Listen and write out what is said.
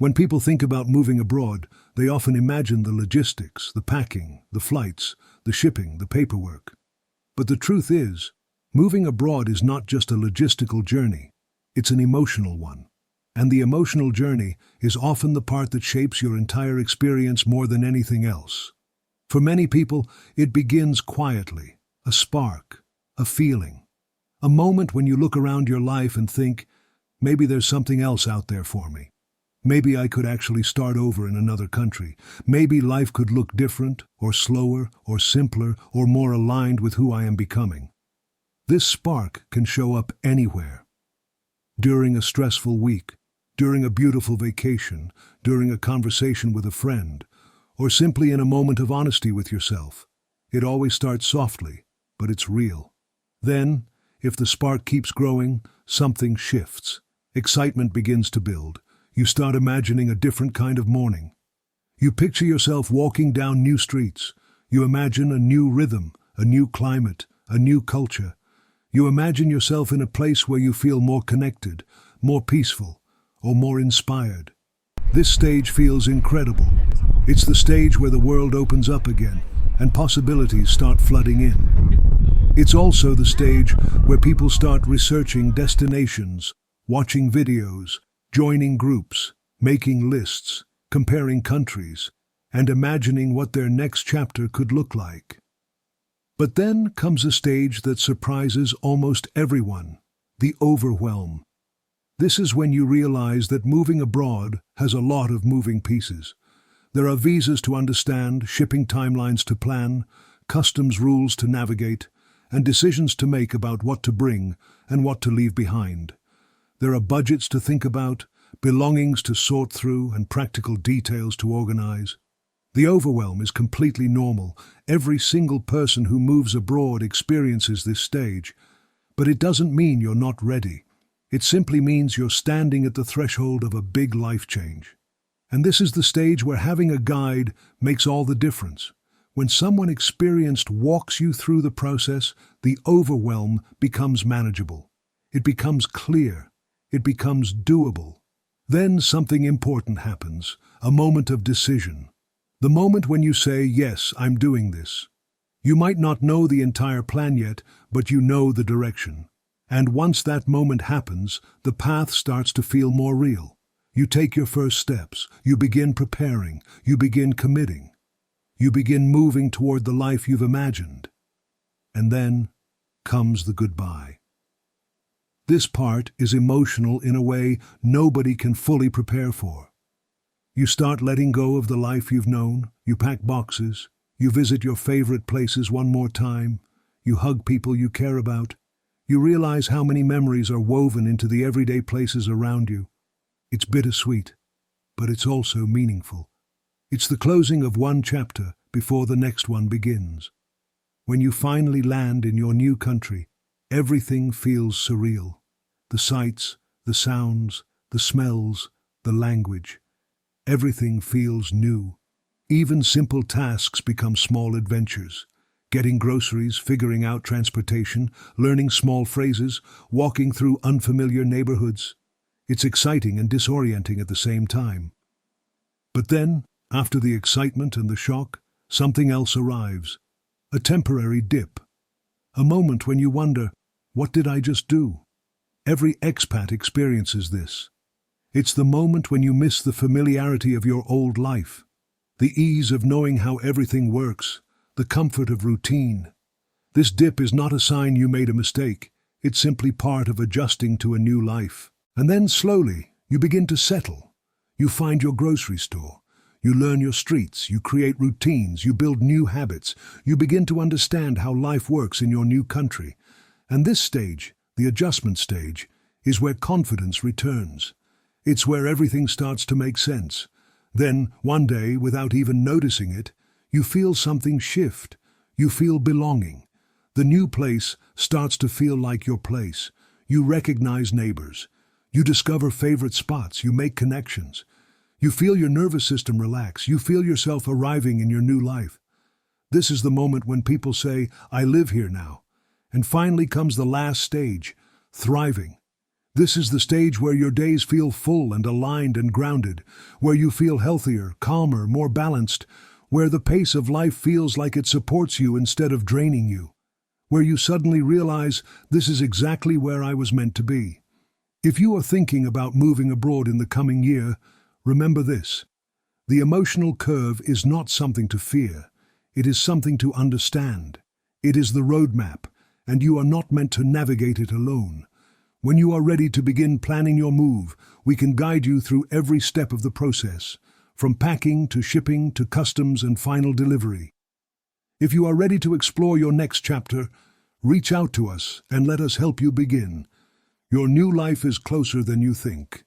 When people think about moving abroad, they often imagine the logistics, the packing, the flights, the shipping, the paperwork. But the truth is, moving abroad is not just a logistical journey, it's an emotional one. And the emotional journey is often the part that shapes your entire experience more than anything else. For many people, it begins quietly, a spark, a feeling, a moment when you look around your life and think, maybe there's something else out there for me. Maybe I could actually start over in another country. Maybe life could look different, or slower, or simpler, or more aligned with who I am becoming. This spark can show up anywhere. During a stressful week, during a beautiful vacation, during a conversation with a friend, or simply in a moment of honesty with yourself. It always starts softly, but it's real. Then, if the spark keeps growing, something shifts. Excitement begins to build. You start imagining a different kind of morning. You picture yourself walking down new streets. You imagine a new rhythm, a new climate, a new culture. You imagine yourself in a place where you feel more connected, more peaceful, or more inspired. This stage feels incredible. It's the stage where the world opens up again, and possibilities start flooding in. It's also the stage where people start researching destinations, watching videos, joining groups, making lists, comparing countries, and imagining what their next chapter could look like. But then comes a stage that surprises almost everyone, the overwhelm. This is when you realize that moving abroad has a lot of moving pieces. There are visas to understand, shipping timelines to plan, customs rules to navigate, and decisions to make about what to bring and what to leave behind. There are budgets to think about, belongings to sort through, and practical details to organize. The overwhelm is completely normal. Every single person who moves abroad experiences this stage. But it doesn't mean you're not ready. It simply means you're standing at the threshold of a big life change. And this is the stage where having a guide makes all the difference. When someone experienced walks you through the process, the overwhelm becomes manageable. It becomes clear. It becomes doable. Then something important happens, a moment of decision. The moment when you say, yes, I'm doing this. You might not know the entire plan yet, but you know the direction. And once that moment happens, the path starts to feel more real. You take your first steps, you begin preparing, you begin committing. You begin moving toward the life you've imagined. And then comes the goodbye. This part is emotional in a way nobody can fully prepare for. You start letting go of the life you've known, you pack boxes, you visit your favorite places one more time, you hug people you care about, you realize how many memories are woven into the everyday places around you. It's bittersweet, but it's also meaningful. It's the closing of one chapter before the next one begins. When you finally land in your new country, everything feels surreal. The sights, the sounds, the smells, the language. Everything feels new. Even simple tasks become small adventures. Getting groceries, figuring out transportation, learning small phrases, walking through unfamiliar neighborhoods. It's exciting and disorienting at the same time. But then, after the excitement and the shock, something else arrives. A temporary dip. A moment when you wonder, what did I just do? Every expat experiences this. It's the moment when you miss the familiarity of your old life, the ease of knowing how everything works, the comfort of routine. This dip is not a sign you made a mistake. It's simply part of adjusting to a new life. And then slowly, you begin to settle. You find your grocery store. You learn your streets. You create routines. You build new habits. You begin to understand how life works in your new country. And this stage, the adjustment stage, is where confidence returns. It's where everything starts to make sense. Then, one day, without even noticing it, you feel something shift. You feel belonging. The new place starts to feel like your place. You recognize neighbors. You discover favorite spots. You make connections. You feel your nervous system relax. You feel yourself arriving in your new life. This is the moment when people say, I live here now. And finally comes the last stage, thriving. This is the stage where your days feel full and aligned and grounded, where you feel healthier, calmer, more balanced, where the pace of life feels like it supports you instead of draining you, where you suddenly realize this is exactly where I was meant to be. If you are thinking about moving abroad in the coming year, remember this. The emotional curve is not something to fear. It is something to understand. It is the roadmap, and you are not meant to navigate it alone. When you are ready to begin planning your move, we can guide you through every step of the process, from packing to shipping to customs and final delivery. If you are ready to explore your next chapter, reach out to us and let us help you begin. Your new life is closer than you think.